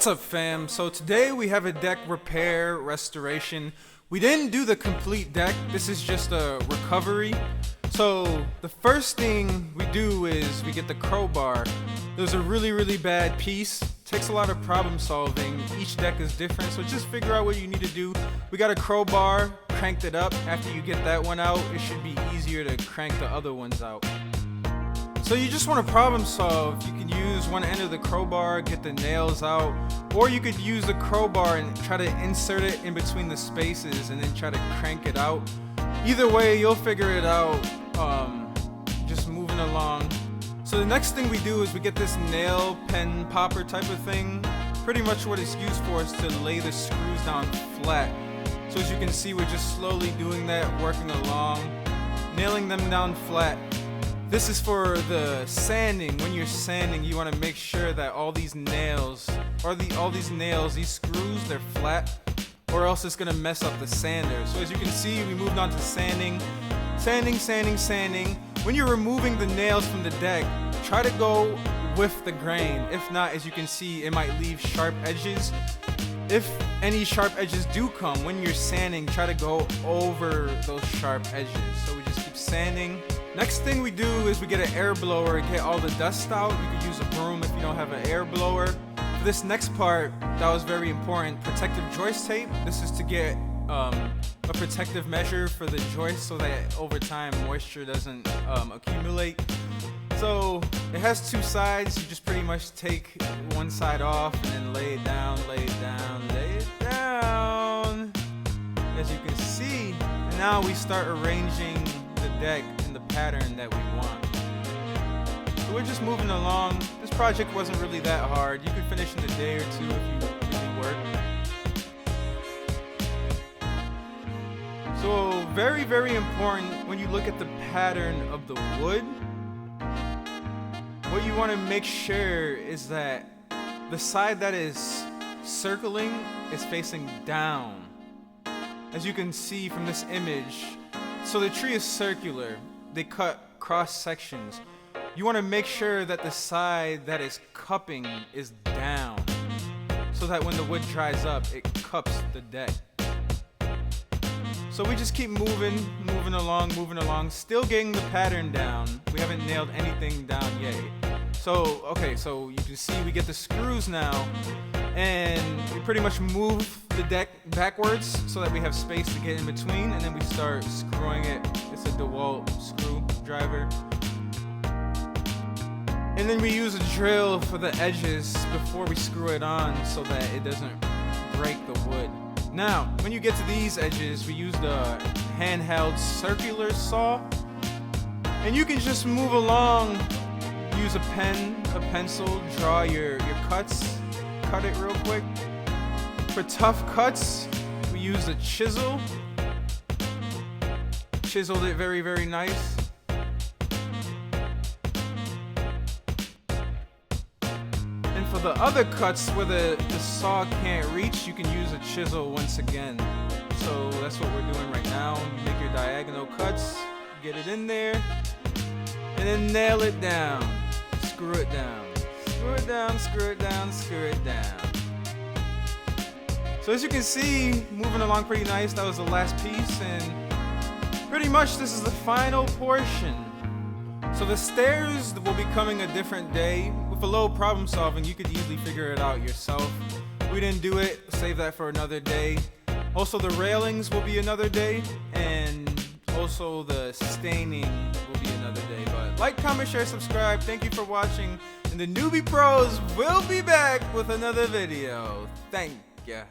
What's up, fam? So today we have a deck repair restoration. We didn't do the complete deck, this is just a recovery. So the first thing we do is we get the crowbar. There's a really bad piece, takes a lot of problem solving. Each deck is different, so just figure out what you need to do. We got a crowbar, cranked it up. After you get that one out, it should be easier to crank the other ones out. So you just want to problem solve. You can use one end of the crowbar, get the nails out, or you could use the crowbar and try to insert it in between the spaces and then try to crank it out. Either way, you'll figure it out just moving along. So the next thing we do is we get this nail pen popper type of thing. Pretty much what it's used for is to lay the screws down flat. So as you can see, we're just slowly doing that, working along, nailing them down flat. This is for the sanding. When you're sanding, you want to make sure that all these nails, these screws, they're flat, or else it's gonna mess up the sander. So as you can see, we moved on to sanding. Sanding. When you're removing the nails from the deck, try to go with the grain. If not, as you can see, it might leave sharp edges. If any sharp edges do come, when you're sanding, try to go over those sharp edges. So we just keep sanding. Next thing we do is we get an air blower and get all the dust out. You can use a broom if you don't have an air blower. For this next part, that was very important, protective joist tape. This is to get a protective measure for the joist so that over time moisture doesn't accumulate. So it has two sides. You just pretty much take one side off and then lay it down. As you can see, and now we start arranging the deck in the pattern that we want. So we're just moving along. This project wasn't really that hard. You could finish in a day or two if you really work. So very important when you look at the pattern of the wood, what you want to make sure is that the side that is circling is facing down. As you can see from this image, so the tree is circular. They cut cross sections. You want to make sure that the side that is cupping is down, so that when the wood dries up, it cups the deck. So we just keep moving along, still getting the pattern down. We haven't nailed anything down yet. So, okay, so you can see we get the screws now, and we pretty much move the deck backwards so that we have space to get in between, and then we start screwing it. It's a DeWalt screwdriver. And then we use a drill for the edges before we screw it on so that it doesn't break the wood. Now, when you get to these edges, we use the handheld circular saw, and you can just move along. Use a pen, a pencil, draw your cuts, cut it real quick. For tough cuts, we use a chisel. Chiseled it very nice. And for the other cuts where the saw can't reach, you can use a chisel once again. So that's what we're doing right now. You make your diagonal cuts, get it in there, and then nail it down. Screw it down. So as you can see, moving along pretty nice. That was the last piece, and pretty much this is the final portion. So the stairs will be coming a different day. With a little problem solving, you could easily figure it out yourself. We didn't do it, save that for another day. Also the railings will be another day, and also the staining will be another day. But like, comment, share, subscribe. Thank you for watching, and the Newbie Pros will be back with another video. Thank ya.